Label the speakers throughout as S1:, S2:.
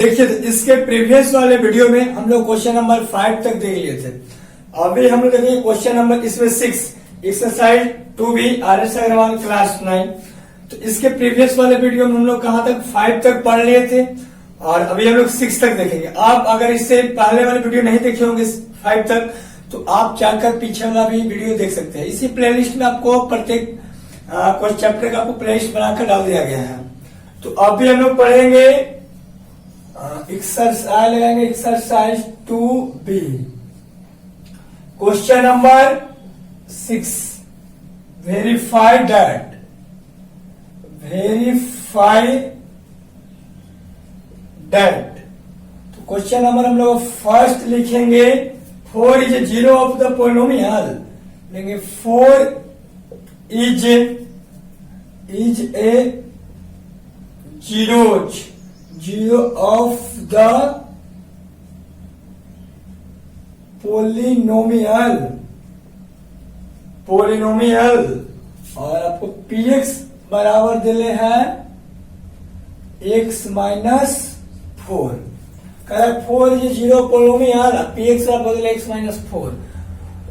S1: देखिए, इसके प्रीवियस वाले वीडियो में हम लोग क्वेश्चन नंबर 5 तक देख लिए थे। अभी हम लोग देखेंगे क्वेश्चन नंबर इसमें 6 exercise 2B RS Agarwal class 9। तो इसके प्रीवियस वाले वीडियो में हम लोग कहां तक 5 तक पढ़ लिए थे और अभी हम लोग 6 तक देखेंगे। आप अगर इससे पहले वाले वीडियो नहीं देखे होंगे 5 तक तो आप जाकर पीछे वाला भी वीडियो देख सकते हैं। इसी प्लेलिस्ट में आपको प्रत्येक चैप्टर का आपको प्लेलिस्ट बनाकर डाल दिया गया है। तो अभी हम लोग पढ़ेंगे एक्सरसाइज लगाएंगे exercise 2B question number 6। Verify that तो क्वेश्चन नंबर हम लोग फर्स्ट लिखेंगे 4 इज 0 ऑफ द पोलिनोमियल। लेंगे 4 is a zero of the polynomial और आपको px बराबर दिले हैं x माइनस 4। कह रहा है 4 इज 0 पोलिनोमियल, px का बदले x माइनस 4।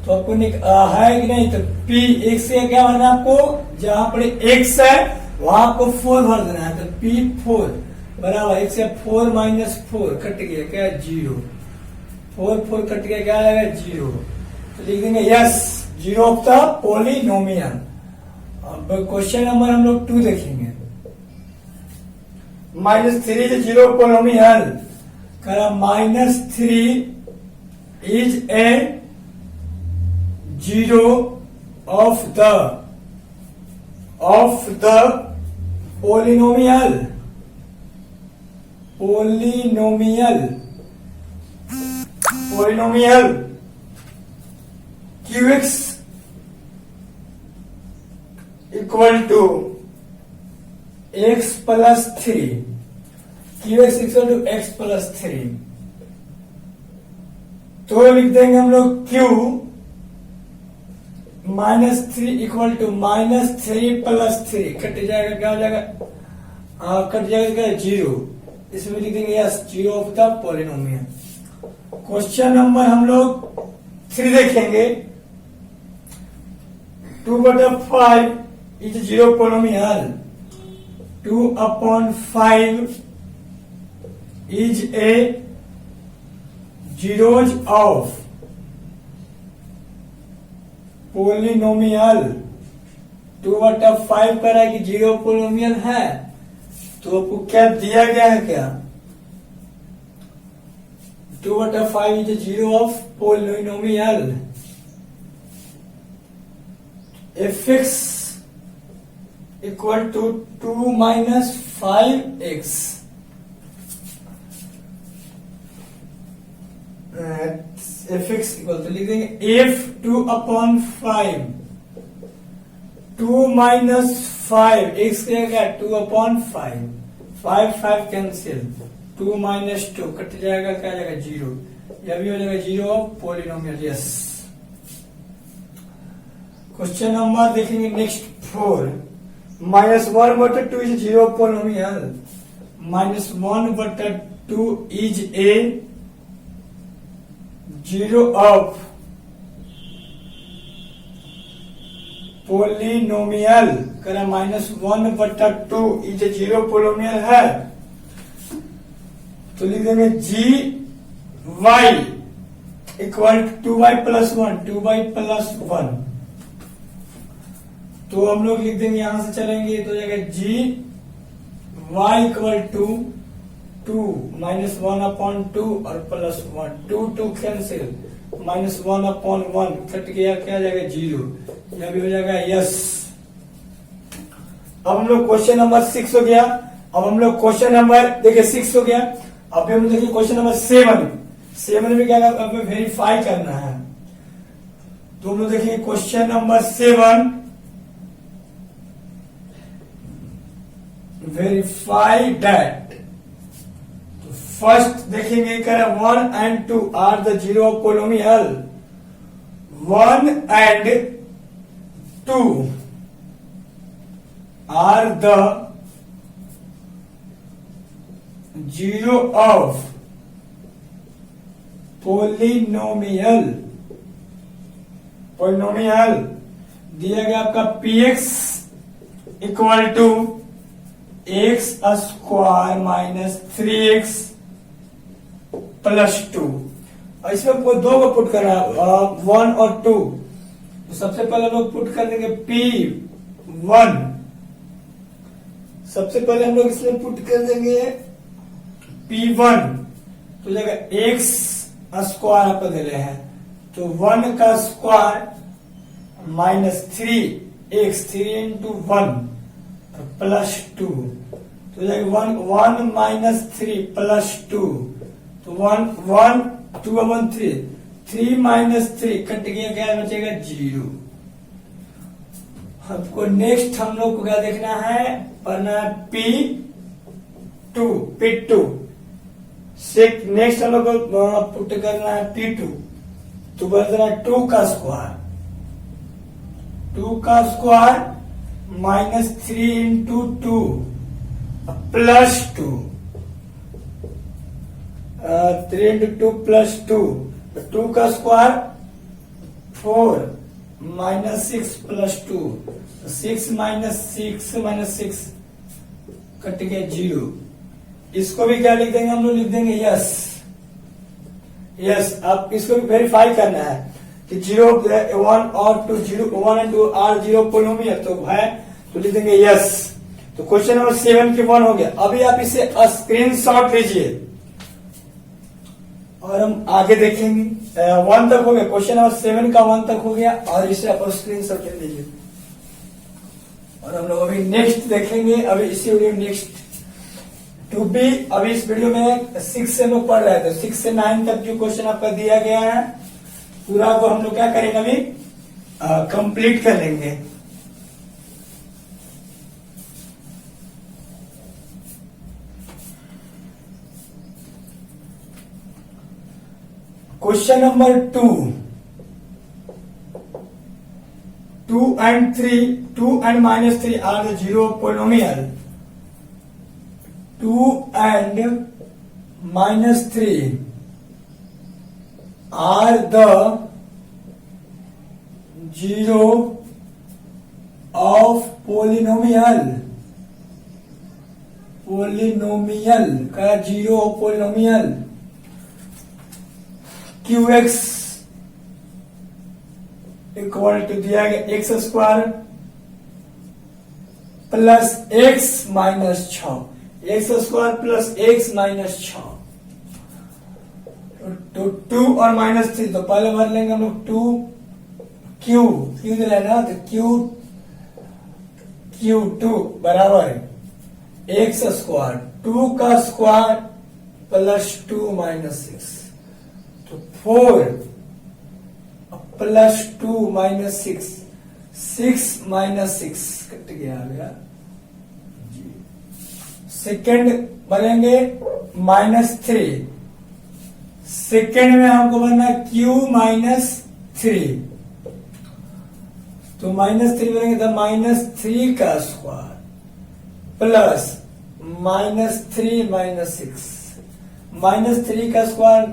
S1: तो आपको है कि नहीं, तो p x का क्या भरना है आपको, जहां पर x है वहां आपको 4 भर देना है। तो p4 बराबर x से 4 माइनस 4 कट गया क्या 0, 4 कट गया क्या आएगा 0। तो लिख देंगे यस 0 ऑफ द पोलिनोमियल। अब क्वेश्चन नंबर हम लोग 2 देखेंगे। -3 इज 0 पोलिनोमियल। करा -3 is a 0 of the polynomial qx equal to x plus 3। qx equal to x plus 3। तो लिख देंगे हम लोग q -3 equal to -3 plus 3 cut जाएगा क्या हो जाएगा, कट जाएगा 0। इसमें लिख देंगे yes 0 of the polynomial. Question number हम लोग 3 देखेंगे। 2/5 is 0 polynomial. 2/5 is a zeros of polynomial. 2/5 कह रहा है कि 0 पोलिनोमियल है, तो आपको क्या दिया गया है, क्या 2/5 is 0 of polynomial. fx equal to 2 minus 5x। fx equal तो लिख देंगे f 2/5 2 माइनस 5 x क्या 2/5 5 कैंसिल 2 माइनस 2 कट जाएगा क्या जाएगा 0। यह भी हो जाएगा 0 of polynomial. Yes. Question number देखेंगे next 4। -1/2 is 0 polynomial. -1/2 is a 0 of polynomial. करा -1/2 इज 0 पोलिनोमियल है, तो लिख देंगे g y equal 2y plus 1 2y plus 1। तो हम लोग लिख देंगे यहां से चलेंगे तो जाएगा जी वाई इक्वल टू 2 -1/2 और प्लस 1 2 कैंसिल -1/1 कट गया क्या जाएगा 0। यह भी हो जाएगा यस। अब हम लोग क्वेश्चन नंबर 6 हो गया। अब हम लोग क्वेश्चन नंबर देखिए 6 हो गया। अब हम देखिए क्वेश्चन नंबर 7 में क्या हमें वेरीफाई करना है। तो हम लोग देखिए क्वेश्चन नंबर 7 वेरीफाई दैट। तो फर्स्ट देखेंगे कर 1 and 2 are the 0 of polynomial. 1 and 2 are the zero of polynomial दिया गया आपका px equal to x square minus 3x plus 2। और इसमें आपको दो को पुट करना है, 1 और 2। तो सबसे पहले हम लोग पुट कर देंगे P1। सबसे पहले हम लोग इसमें पुट कर देंगे P1, तो जगह एक्स स्क्वायर आपको दे रहे हैं, तो 1 का square minus 3x, 3 into 1 plus 2, तो जगह 1 माइनस 3 प्लस 2, तो 1 2 1 3, 3 माइनस 3 कट गया, क्या बचेगा 0। आपको नेक्स्ट हम लोग को क्या देखना है, पढ़ना है P2। नेक्स्ट हम लोग को पुट करना है P2, तो बचना है 2 का square minus 3 into 2 plus 2, 3 into 2 plus 2, 2 का square 4 minus 6 plus 2, 6 minus 6 cut गया 0। इसको भी क्या लिख देंगे हम लोग, लिख देंगे यस। आप इसको भी वेरीफाई करना है कि 0 1 और 2 0 1 एंड 2 आर 0 पोलिनोमियल तो है, तो लिख देंगे यस। तो क्वेश्चन नंबर 7 के 1 हो गया। अभी आप इसे स्क्रीनशॉट लीजिए और हम आगे देखेंगे। 1 तक हो गया, क्वेश्चन नंबर 7 का 1 तक हो गया, और इसे आप स्क्रीनशॉट ले लीजिए। और हम लोग अभी नेक्स्ट देखेंगे। अभी इसी वीडियो नेक्स्ट टू बी, अभी इस वीडियो में 6 से हम लोग पढ़ रहे थे, 6 से 9 तक जो क्वेश्चन आपका दिया गया है पूरा को हम लोग क्या करेंगे, अभी कंप्लीट कर लेंगे। Question number 2 and 3, 2 and minus 3 are the zero polynomial. 2 and minus 3 are the zero of polynomial का zero polynomial QX equal to दिया गया x square plus x minus 6, x square plus x minus 6, तो 2 और minus 3, तो पहले भर लेंगे हम लोग 2 क्यू दे ना, तो Q2 बराबर एक्स स्क्वायर 2 का स्क्वायर प्लस 2 माइनस 6, तो 4 प्लस 2 माइनस 6 माइनस 6 कट गया। सेकेंड भरेंगे माइनस 3, सेकेंड में हमको बनना Q माइनस 3, तो माइनस 3 भरेंगे तो माइनस 3 का square plus minus 3 minus 6, minus 3 का स्क्वायर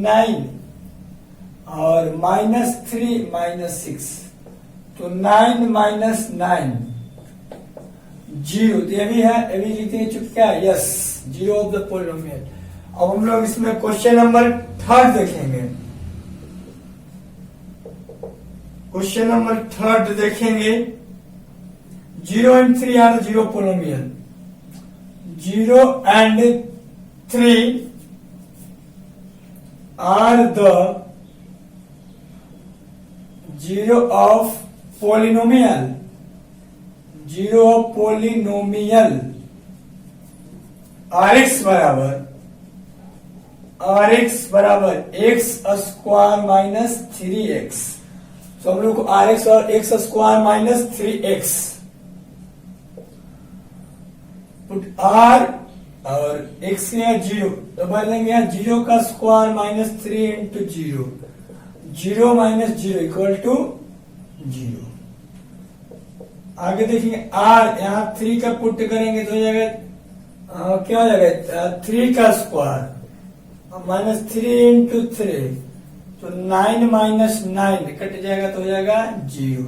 S1: 9 और माइनस 3 माइनस 6, तो 9 माइनस 9 0, तो ये भी है, ये भी लिखते हैं चुप क्या, yes, zero of the polynomial. अब हम लोग इसमें क्वेश्चन नंबर 3 देखेंगे। क्वेश्चन नंबर 3 देखेंगे, 0 and 3 are zero polynomial, 0 and 3 are the zero of polynomial Rx बराबर एक्स स्क्वायर माइनस 3x, तो हम लोग को Rx और x square minus 3x put R और x के यहाँ 0, तो बदलेंगे यहाँ 0 का square minus 3 into 0 minus 0 equal to 0। आगे देखेंगे R, यहाँ 3 का पुट करेंगे तो हो जाएगा क्या हो जाएगा 3 का स्क्वायर माइनस 3 इंटू 3, तो 9 माइनस 9 कट जाएगा तो हो जाएगा 0।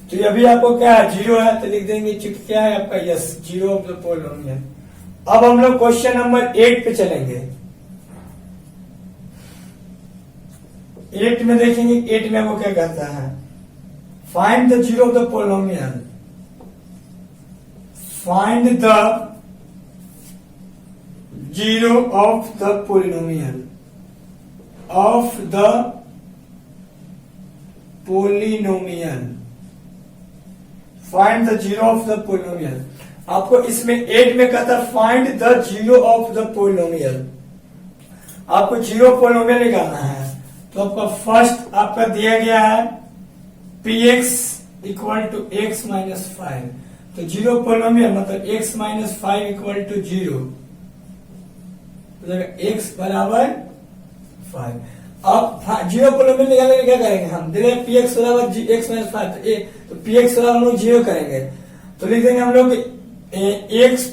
S1: तो अभी आपको क्या है 0 है तो लिख देंगे चूंकि क्या है आपका यस 0 ऑफ द पोलिनोमियल। अब हम लोग क्वेश्चन नंबर 8 पे चलेंगे। 8 में देखेंगे 8 में वो क्या कहता है, find the zero of the polynomial, find the zero of the polynomial, of the polynomial, find the zero of the polynomial. आपको इसमें 8 में कहता है find the zero of the polynomial, आपको जीरो पोलिनोमियल निकालना है। तो आपका फर्स्ट आपका दिया गया है px equal to x minus 5, तो जीरो पोलिनोमियल मतलब x minus 5 equal to 0, x बराबर 5। अब जीरो पोलिनोमियल निकालने के क्या करेंगे हम, दे रहे px बराबर x माइनस 5, तो px बराबर हम लोग 0 करेंगे, तो लिख देंगे हम लोग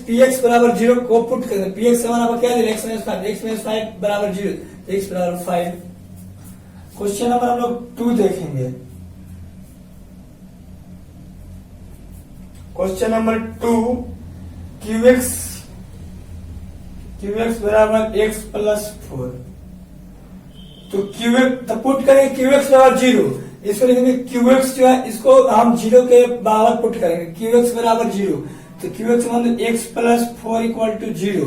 S1: px बराबर 0 को पुट करेंगे, px बराबर क्या दे रहे x माइनस 5, x माइनस 5 बराबर 0, x बराबर 5। क्वेश्चन नंबर हम लोग 2 देखेंगे। क्वेश्चन नंबर 2, qx बराबर x प्लस 4, तो qx तो पुट करेंगे qx बराबर 0, इसको लिखेंगे qx जो है इसको हम 0 के बराबर पुट करेंगे, qx बराबर 0, तो qx मतलब x plus 4 equal to 0,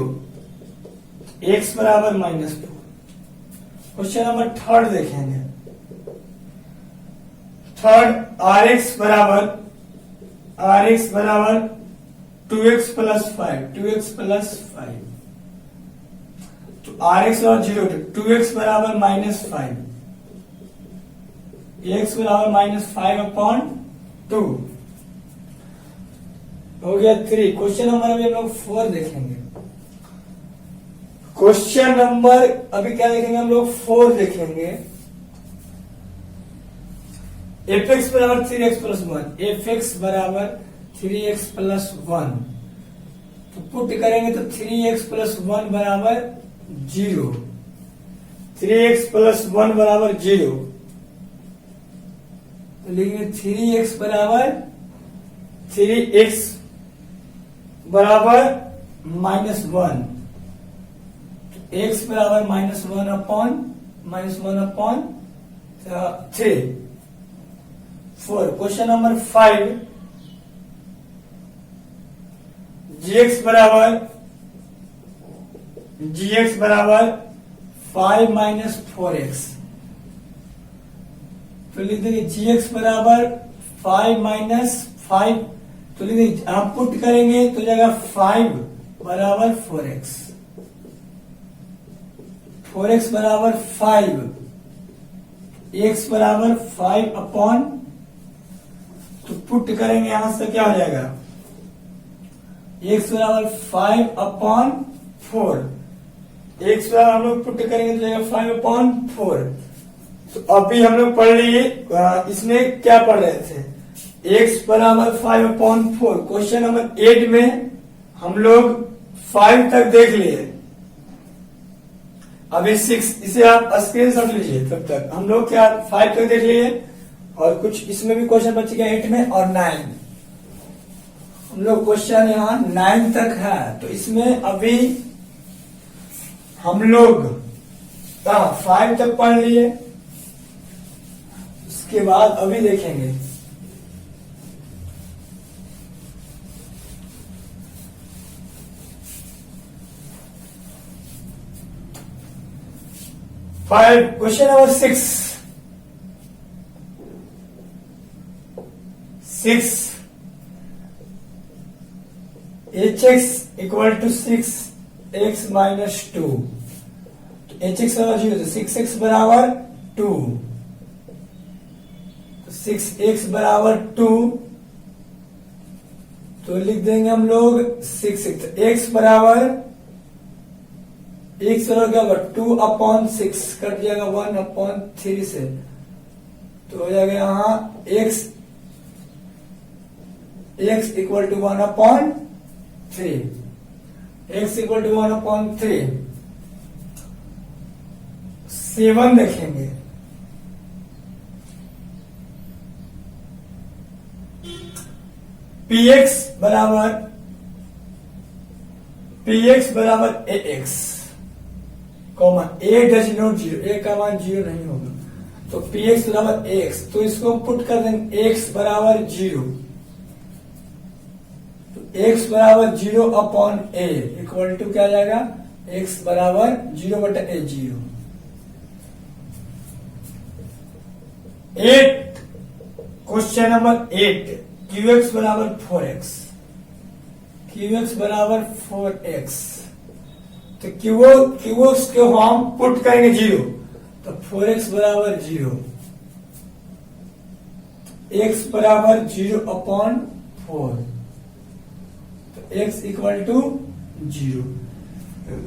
S1: x बराबर माइनस 4। क्वेश्चन नंबर 3 देखेंगे। थर्ड rx बराबर 2x प्लस 5, 2x प्लस 5, तो rx और 0, 2x बराबर माइनस 5, x बराबर माइनस 5 अपॉन 2 हो गया 3। क्वेश्चन नंबर अभी हम लोग 4 देखेंगे। क्वेश्चन नंबर अभी क्या देखेंगे हम लोग 4 देखेंगे। fx बराबर 3x प्लस 1, fx बराबर 3x प्लस 1, तो पुट करेंगे तो 3x प्लस 1 बराबर 0, 3x प्लस 1 बराबर 0, तो लिखेंगे 3x बराबर माइनस 1, x बराबर minus 1 upon 3। 4 question number 5, gx बराबर 5 माइनस 4x, तो लिख देंगे gx बराबर 5 माइनस 5, तो लिख देंगे आप पुट करेंगे तो जाएगा 5 बराबर 4x, 4x बराबर 5, x बराबर 5 अपॉन, तो पुट करेंगे यहां से क्या हो जाएगा x बराबर 5 अपॉन 4, x बराबर हम लोग पुट करेंगे तो जाएगा 5 अपॉन 4। तो अभी हम लोग पढ़ लिए, इसमें क्या पढ़ रहे थे x बराबर 5 अपॉन 4। क्वेश्चन नंबर 8 में हम लोग 5 तक देख लिए, अभी 6, इसे आप स्क्रीनशॉट लीजिए। तब तक हम लोग क्या 5 तक देख लिए, और कुछ इसमें भी क्वेश्चन बच गया 8 में, और 9 हम लोग क्वेश्चन यहाँ 9 तक है, तो इसमें अभी हम लोग 5 तक पढ़ लिए, उसके बाद अभी देखेंगे question number 6 hx equal to 6x minus 2, तो hx बराबर 0, तो 6x बराबर 2, तो 6x बराबर 2, तो लिख देंगे हम लोग 6x, तो x बराबर क्या होगा 2 अपॉन 6, कट जाएगा 1 अपॉन 3 से, तो हो जाएगा यहाँ x equal to 1 upon 3। x equal to 1/3 7 देखेंगे। px बराबर ax comma a does not 0, a का मान 0 नहीं होगा, तो px बराबर ax, तो इसको हम पुट कर देंगे x बराबर 0, तो x बराबर 0 अपॉन a इक्वल टू क्या आ जाएगा, x बराबर 0/a 0। 8 क्वेश्चन नंबर 8 qx बराबर 4x, qx बराबर 4x, तो qx को हम पुट करेंगे 0, तो 4x बराबर 0, x बराबर 0 अपॉन 4, तो x इक्वल टू 0।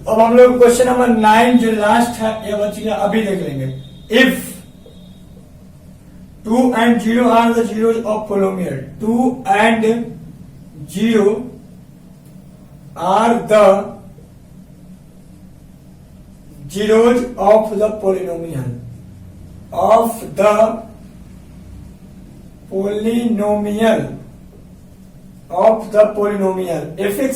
S1: अब हम लोग क्वेश्चन नंबर 9 जो लास्ट है ये बच गया, अभी देख लेंगे। If 2 and 0 are the zeros of polynomial, 2 and 0 are the zeros of the polynomial fx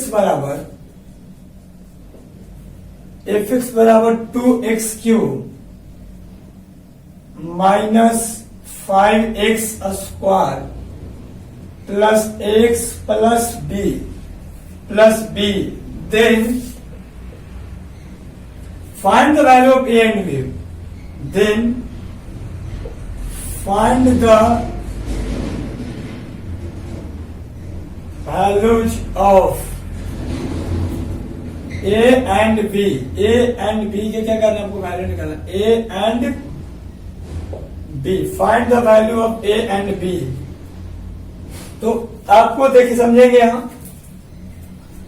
S1: बराबर 2x cube minus 5x square plus x plus b, then find the value of a and b, then find the values of a and b के क्या करना है आपको, value निकालना, a and b, find the value of a and b। तो आपको देखिए समझेंगे यहां,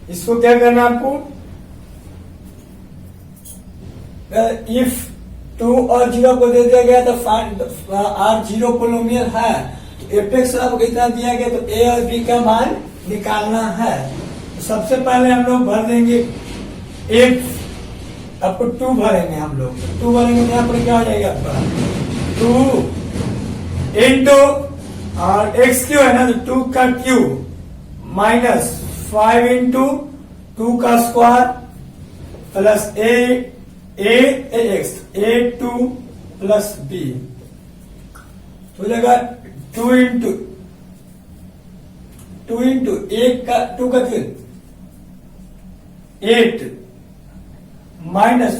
S1: इसको क्या करना है आपको, इफ 2 और 0 को दे दिया गया तो फाइंड आर 0 पोलिनोमियल है, तो एपेक्स आपको कितना दिया गया, तो a और b का मान निकालना है। तो सबसे पहले हम लोग भर देंगे इफ, आपको 2 भरेंगे, हम लोग 2 भरेंगे तो यहाँ पर क्या हो जाएगा आपका 2 इंटू और एक्स क्यू है ना, तो 2 का क्यूब माइनस 5 इंटू 2 का square plus a2 plus b, तो जाएगा 2 इंटू 2 का क्यूब 8 माइनस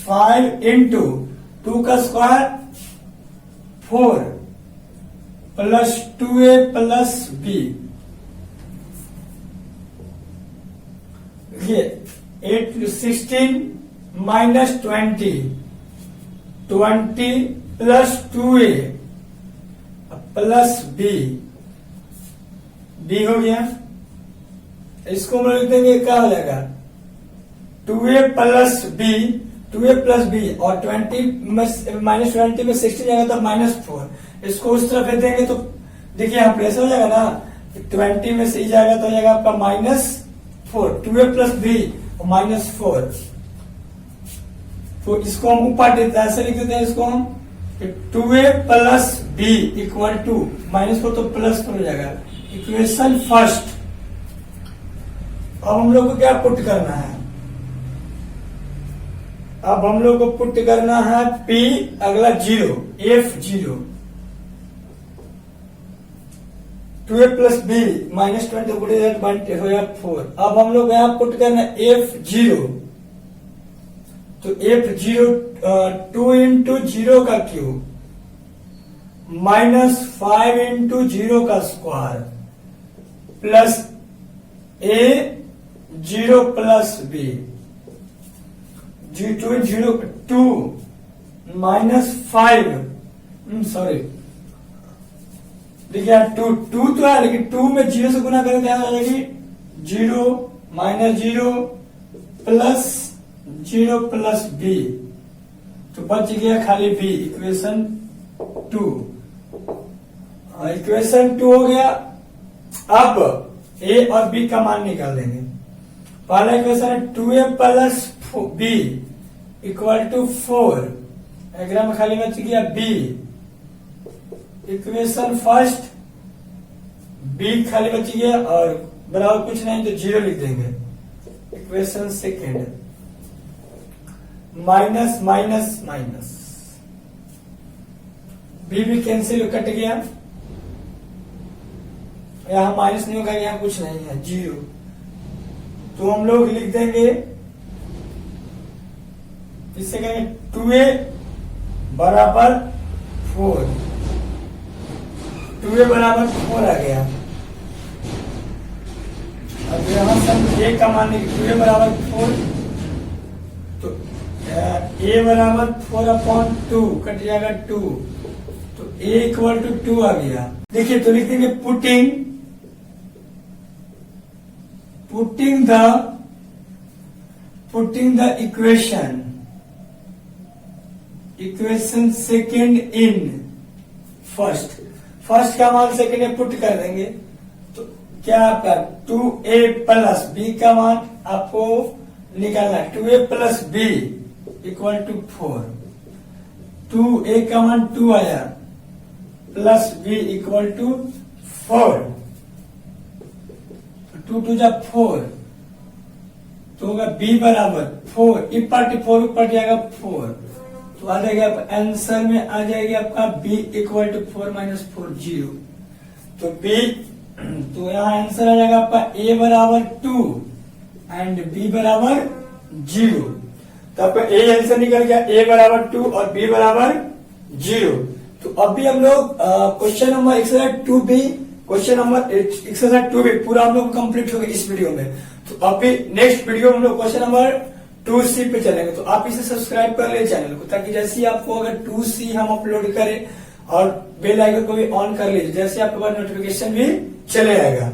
S1: 5 इंटू 2 का square 4 plus 2a plus b, ये 8 16 minus 20 plus 2a plus b हो गया। इसको हम लिख देंगे, क्या हो जाएगा 2a प्लस b और 20 माइनस 20 में 16 जाएगा तो -4, इसको उस तरफ भेज देंगे तो देखिए यहाँ प्रेस हो जाएगा ना, 20 में से जाएगा तो हो जाएगा आपका -4, 2a प्लस b और -4, तो इसको हम ऊपर देते हैं, ऐसे लिख देते हैं इसको हम 2a plus b equal to -4 तो +4 हो जाएगा, इक्वेशन फर्स्ट। अब हम लोग को क्या पुट करना है, अब हम लोग को पुट करना है p अगला 0 f0, 2a प्लस b -20 हो गया 4। अब हम लोग यहाँ पुट करना है f0, तो f0 2 इंटू 0 का क्यूब माइनस 5 इंटू 0 का square plus a0 plus b, 2 minus 5, sorry देखिए 2 तो है, लेकिन 2 में 0 से गुना करें तो यहाँ आ जाएगी 0 माइनस 0 प्लस 0 प्लस b, तो बच गया खाली b, इक्वेशन 2 हो गया। अब a और b का मान निकाल देंगे, पहला इक्वेशन है 2a plus b equal to 4। एग्राम में खाली बच गया b। इक्वेशन फर्स्ट b खाली बच गया और बराबर कुछ नहीं तो 0 लिख देंगे। Equation second minus minus minus b भी कैंसिल कट गया, यहाँ माइनस नहीं होगा, यहाँ कुछ नहीं है 0, तो हम लोग लिख देंगे इससे कहेंगे 2a बराबर 4। 2a बराबर 4 आ गया। अब यहां से हम a का मान 2a बराबर 4, तो a बराबर 4/2 कट जाएगा 2, तो a इक्वल टू 2 आ गया। देखिए तो लिख देंगे putting the equation second in first का मान सेकेंड में पुट कर देंगे, तो क्या आपका 2a प्लस b का मान आपको निकालना है। 2a plus b equal to 4। 2a का मान 2 आया प्लस b इक्वल टू 4। 2 टू जा 4, तो होगा b बराबर 4, इक्वल 4 ऊपर जाएगा 4, तो आ जाएगा आंसर में आ जाएगा आपका b इक्वल टू 4 माइनस 4 0। तो b, तो यहाँ आंसर आ जाएगा आपका a बराबर 2 एंड b बराबर 0। तो आपका a आंसर निकल गया, a बराबर 2 और b बराबर 0। तो अभी हम लोग question number exercise 2b, question number exercise 2b पूरा हम लोग कंप्लीट हो गया इस वीडियो में। तो अभी नेक्स्ट वीडियो में हम लोग क्वेश्चन नंबर 2c पे चलेंगे, तो आप इसे सब्सक्राइब कर ले चैनल को, ताकि जैसे ही आपको अगर 2c हम अपलोड करें और बेल आइकन को भी ऑन कर लीजिए, जैसे आपके पास नोटिफिकेशन भी चले आएगा।